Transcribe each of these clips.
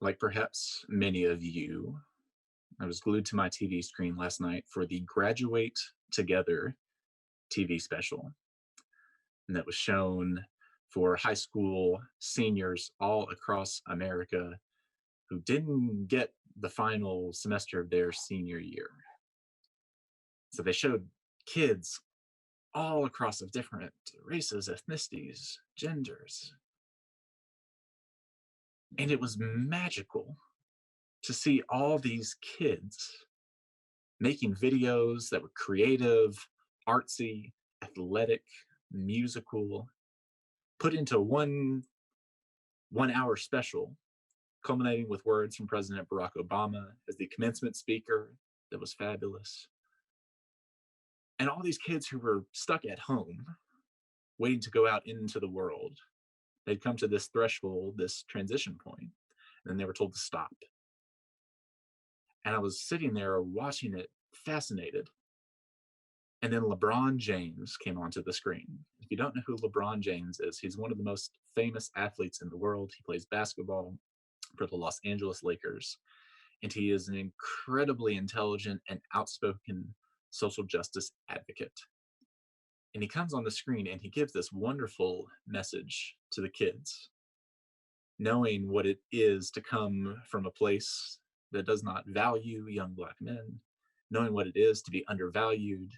Like perhaps many of you, I was glued to my TV screen last night for the Graduate Together TV special, and that was shown for high school seniors all across America who didn't get the final semester of their senior year. So they showed kids all across of different races, ethnicities, genders, and it was magical to see all these kids making videos that were creative, artsy, athletic, musical, put into one hour special, culminating with words from President Barack Obama as the commencement speaker that was fabulous. And all these kids who were stuck at home, waiting to go out into the world, they'd come to this threshold, this transition point, and then they were told to stop. And I was sitting there watching it, fascinated. And then LeBron James came onto the screen. If you don't know who LeBron James is, he's one of the most famous athletes in the world. He plays basketball for the Los Angeles Lakers, and he is an incredibly intelligent and outspoken social justice advocate. And he comes on the screen and he gives this wonderful message to the kids, knowing what it is to come from a place that does not value young Black men, knowing what it is to be undervalued,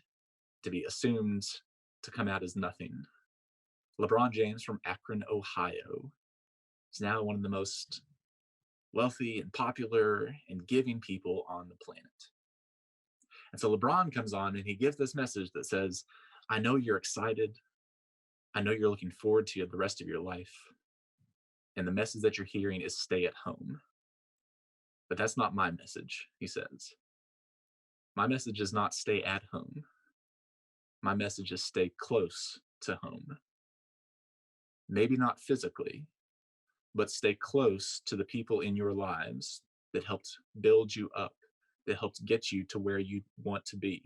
to be assumed to come out as nothing. LeBron James from Akron, Ohio, is now one of the most wealthy and popular and giving people on the planet. And so LeBron comes on and he gives this message that says, I know you're excited. I know you're looking forward to the rest of your life. And the message that you're hearing is stay at home. But that's not my message, he says. My message is not stay at home. My message is stay close to home. Maybe not physically, but stay close to the people in your lives that helped build you up, that helped get you to where you want to be.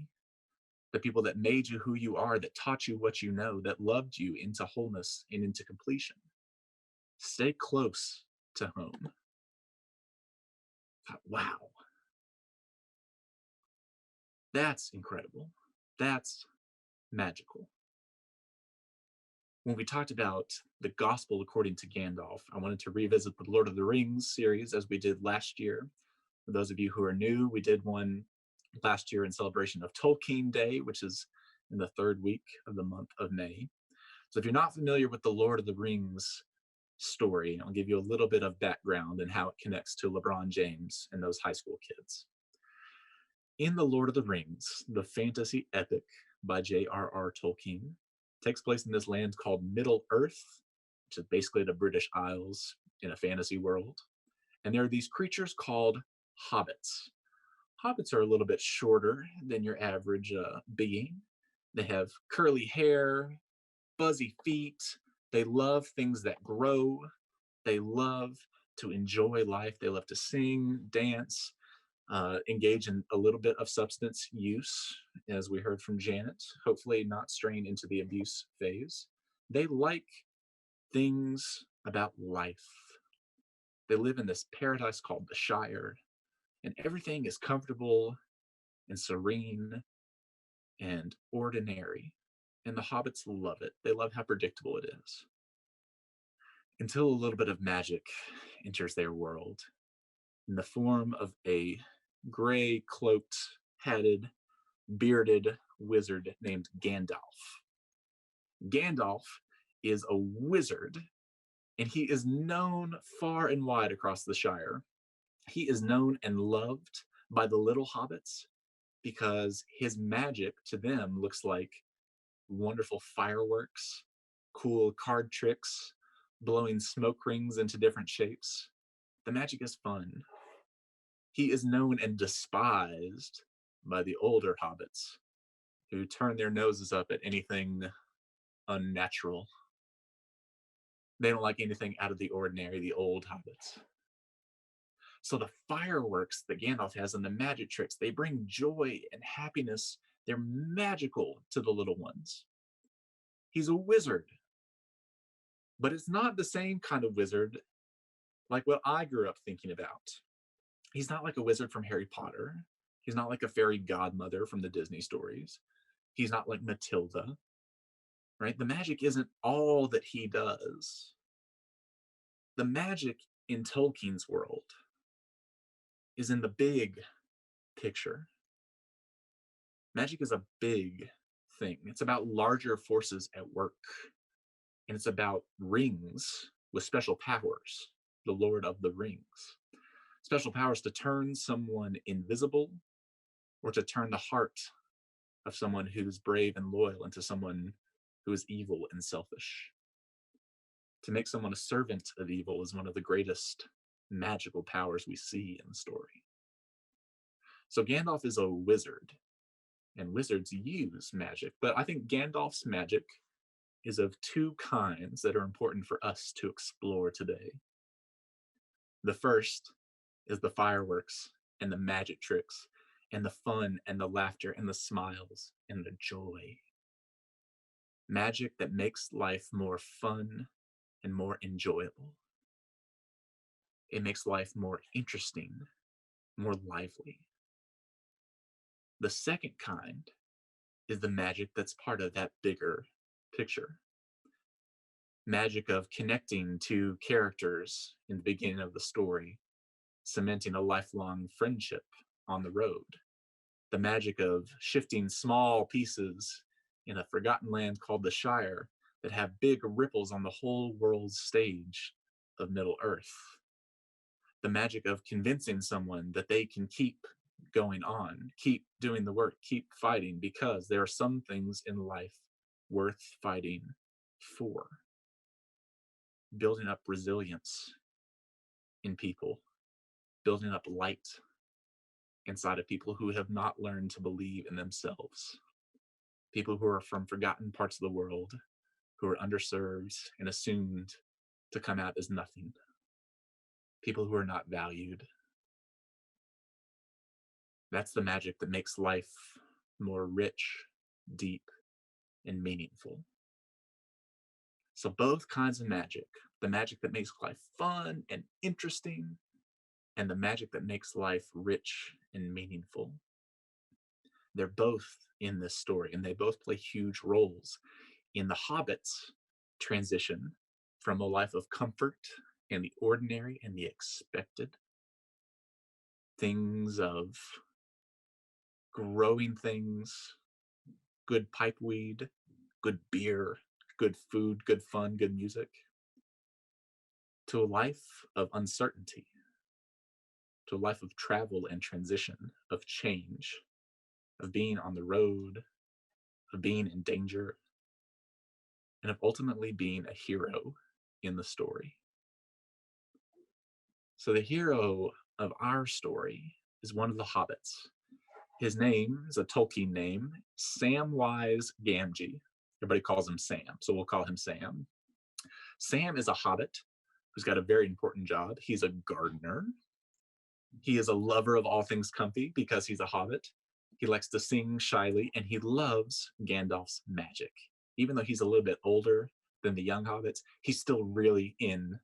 The people that made you who you are, that taught you what you know, that loved you into wholeness and into completion. Stay close to home. Wow. That's incredible. That's magical. When we talked about the gospel according to Gandalf, I wanted to revisit the Lord of the Rings series as we did last year. For those of you who are new, we did one last year in celebration of Tolkien Day, which is in the third week of the month of May. So if you're not familiar with the Lord of the Rings story, I'll give you a little bit of background and how it connects to LeBron James and those high school kids. In the Lord of the Rings, the fantasy epic by J.R.R. Tolkien, takes place in this land called Middle Earth, which is basically the British Isles in a fantasy world. And there are these creatures called hobbits. Hobbits are a little bit shorter than your average being. They have curly hair, fuzzy feet. They love things that grow. They love to enjoy life. They love to sing, dance, engage in a little bit of substance use, as we heard from Janet, hopefully not straying into the abuse phase. They like things about life. They live in this paradise called the Shire, and everything is comfortable and serene and ordinary. And the hobbits love it. They love how predictable it is. Until a little bit of magic enters their world in the form of a gray, cloaked, hatted, bearded wizard named Gandalf. Gandalf is a wizard, and he is known far and wide across the Shire. He is known and loved by the little hobbits because his magic to them looks like wonderful fireworks, cool card tricks, blowing smoke rings into different shapes. The magic is fun. He is known and despised by the older hobbits who turn their noses up at anything unnatural. They don't like anything out of the ordinary, the old hobbits. So the fireworks that Gandalf has and the magic tricks, they bring joy and happiness. They're magical to the little ones. He's a wizard, but it's not the same kind of wizard like what I grew up thinking about. He's not like a wizard from Harry Potter. He's not like a fairy godmother from the Disney stories. He's not like Matilda, right? The magic isn't all that he does. The magic in Tolkien's world is in the big picture. Magic is a big thing. It's about larger forces at work, and it's about rings with special powers, the Lord of the Rings. Special powers to turn someone invisible or to turn the heart of someone who's brave and loyal into someone who is evil and selfish. To make someone a servant of evil is one of the greatest magical powers we see in the story. So Gandalf is a wizard, and wizards use magic, but I think Gandalf's magic is of two kinds that are important for us to explore today. The first is the fireworks and the magic tricks and the fun and the laughter and the smiles and the joy. Magic that makes life more fun and more enjoyable. It makes life more interesting, more lively. The second kind is the magic that's part of that bigger picture. Magic of connecting to characters in the beginning of the story, cementing a lifelong friendship on the road. The magic of shifting small pieces in a forgotten land called the Shire that have big ripples on the whole world's stage of Middle Earth. The magic of convincing someone that they can keep going on, keep doing the work, keep fighting, because there are some things in life worth fighting for. Building up resilience in people, building up light inside of people who have not learned to believe in themselves. People who are from forgotten parts of the world, who are underserved and assumed to come out as nothing. People who are not valued. That's the magic that makes life more rich, deep, and meaningful. So both kinds of magic, the magic that makes life fun and interesting, and the magic that makes life rich and meaningful, they're both in this story, and they both play huge roles in the Hobbit's transition from a life of comfort and the ordinary and the expected, things of growing things, good pipe weed, good beer, good food, good fun, good music, to a life of uncertainty, to a life of travel and transition, of change, of being on the road, of being in danger, and of ultimately being a hero in the story. So the hero of our story is one of the hobbits. His name is a Tolkien name, Samwise Gamgee. Everybody calls him Sam, so we'll call him Sam. Sam is a hobbit who's got a very important job. He's a gardener. He is a lover of all things comfy because he's a hobbit. He likes to sing shyly, and he loves Gandalf's magic. Even though he's a little bit older than the young hobbits, he's still really in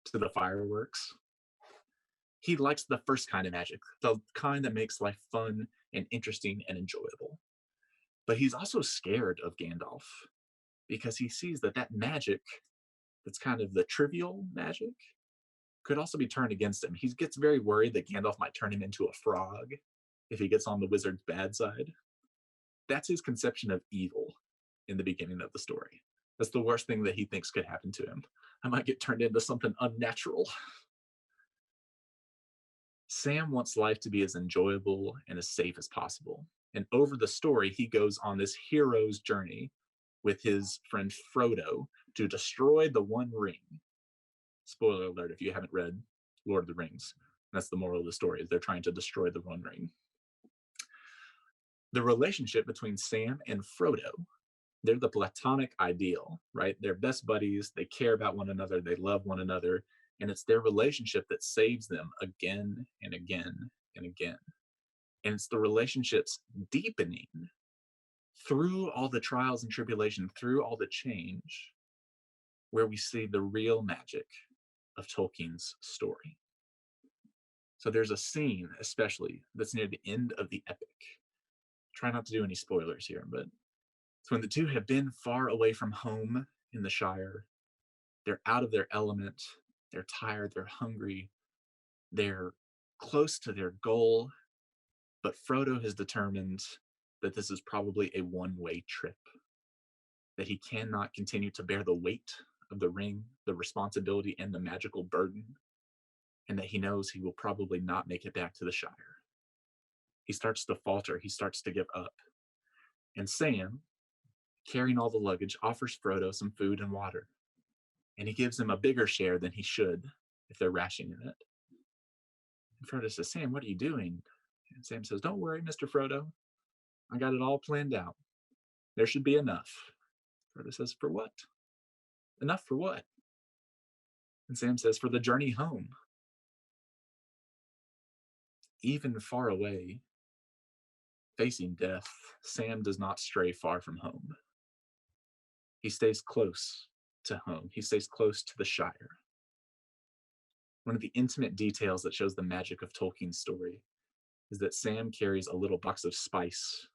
to the fireworks. He likes the first kind of magic, the kind that makes life fun and interesting and enjoyable. But he's also scared of Gandalf because he sees that that magic, that's kind of the trivial magic, could also be turned against him. He gets very worried that Gandalf might turn him into a frog if he gets on the wizard's bad side. That's his conception of evil in the beginning of the story. That's the worst thing that he thinks could happen to him. I might get turned into something unnatural. Sam wants life to be as enjoyable and as safe as possible. And over the story, he goes on this hero's journey with his friend Frodo to destroy the One Ring. Spoiler alert if you haven't read Lord of the Rings. That's the moral of the story, is they're trying to destroy the One Ring. The relationship between Sam and Frodo, they're the platonic ideal, right? They're best buddies, they care about one another, they love one another, and it's their relationship that saves them again and again and again. And it's the relationships deepening through all the trials and tribulation, through all the change, where we see the real magic of Tolkien's story. So there's a scene, especially, that's near the end of the epic. Try not to do any spoilers here, but it's when the two have been far away from home in the Shire. They're out of their element. They're tired. They're hungry. They're close to their goal. But Frodo has determined that this is probably a one-way trip, that he cannot continue to bear the weight of the ring, the responsibility, and the magical burden, and that he knows he will probably not make it back to the Shire. He starts to falter. He starts to give up. And Sam, carrying all the luggage, offers Frodo some food and water. And he gives him a bigger share than he should if they're rationing it. And Frodo says, Sam, what are you doing? And Sam says, don't worry, Mr. Frodo. I got it all planned out. There should be enough. Frodo says, for what? Enough for what? And Sam says, for the journey home. Even far away, facing death, Sam does not stray far from home. He stays close to home. He stays close to the Shire. One of the intimate details that shows the magic of Tolkien's story is that Sam carries a little box of spice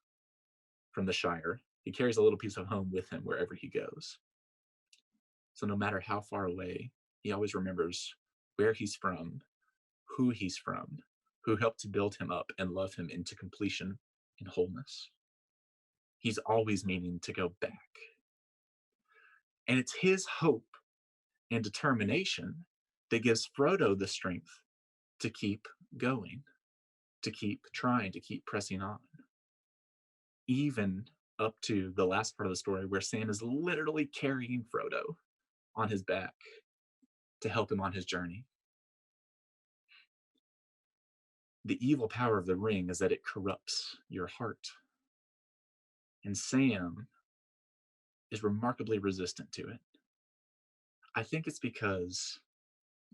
from the Shire. He carries a little piece of home with him wherever he goes. So no matter how far away, he always remembers where he's from, who helped to build him up and love him into completion and wholeness. He's always meaning to go back. And it's his hope and determination that gives Frodo the strength to keep going, to keep trying, to keep pressing on. Even up to the last part of the story where Sam is literally carrying Frodo on his back to help him on his journey. The evil power of the ring is that it corrupts your heart. And Sam is remarkably resistant to it. I think it's because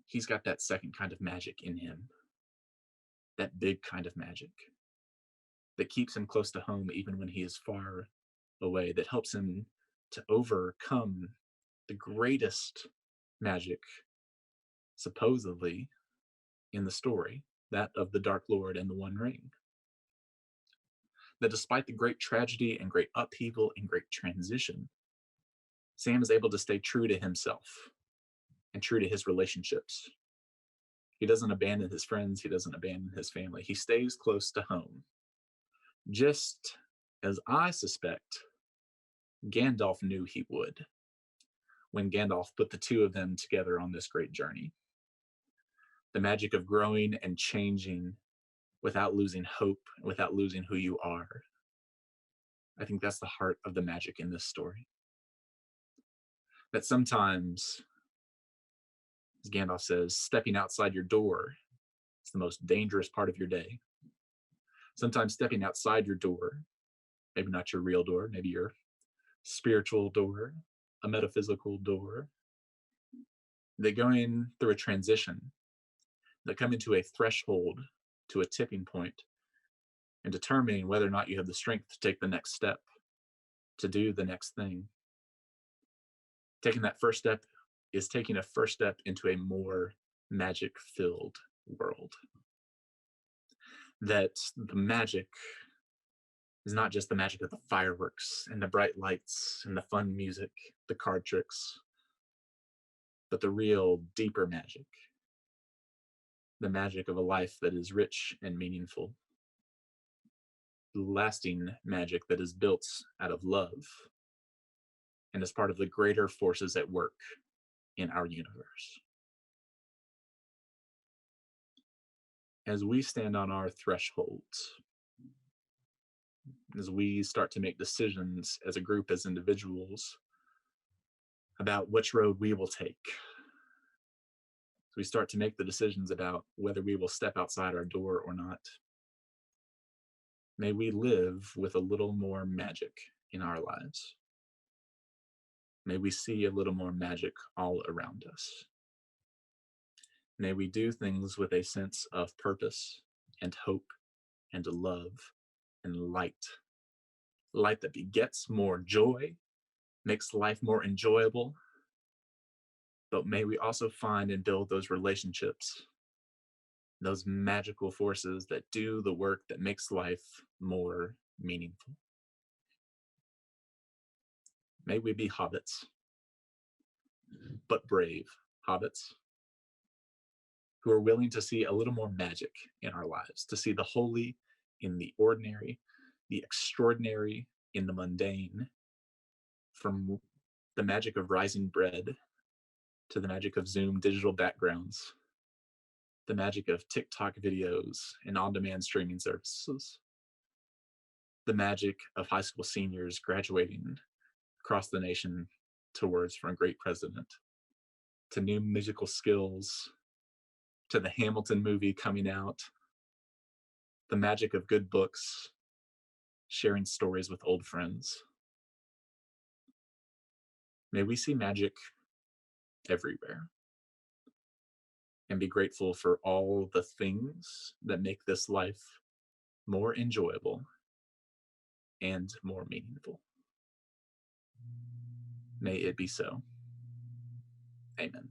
he's got that second kind of magic in him, that big kind of magic that keeps him close to home even when he is far away, that helps him to overcome the greatest magic, supposedly, in the story, that of the Dark Lord and the One Ring. That despite the great tragedy and great upheaval and great transition, Sam is able to stay true to himself and true to his relationships. He doesn't abandon his friends. He doesn't abandon his family. He stays close to home. Just as I suspect Gandalf knew he would when Gandalf put the two of them together on this great journey. The magic of growing and changing without losing hope, without losing who you are. I think that's the heart of the magic in this story. That sometimes, as Gandalf says, stepping outside your door is the most dangerous part of your day. Sometimes stepping outside your door, maybe not your real door, maybe your spiritual door, a metaphysical door, that going through a transition, that come into a threshold, to a tipping point, and determining whether or not you have the strength to take the next step, to do the next thing. Taking that first step is taking a first step into a more magic-filled world. That the magic is not just the magic of the fireworks and the bright lights and the fun music, the card tricks, but the real deeper magic. The magic of a life that is rich and meaningful. Lasting magic that is built out of love and is part of the greater forces at work in our universe. As we stand on our thresholds, as we start to make decisions as a group, as individuals, about which road we will take, as we start to make the decisions about whether we will step outside our door or not, may we live with a little more magic in our lives. May we see a little more magic all around us. May we do things with a sense of purpose and hope and love and light. Light that begets more joy, makes life more enjoyable, but may we also find and build those relationships, those magical forces that do the work that makes life more meaningful. May we be hobbits, but brave hobbits who are willing to see a little more magic in our lives, to see the holy in the ordinary, the extraordinary in the mundane, from the magic of rising bread to the magic of Zoom digital backgrounds, the magic of TikTok videos and on demand streaming services, the magic of high school seniors graduating across the nation to words from a great president, to new musical skills, to the Hamilton movie coming out, the magic of good books, sharing stories with old friends. May we see magic everywhere and be grateful for all the things that make this life more enjoyable and more meaningful. May it be so. Amen.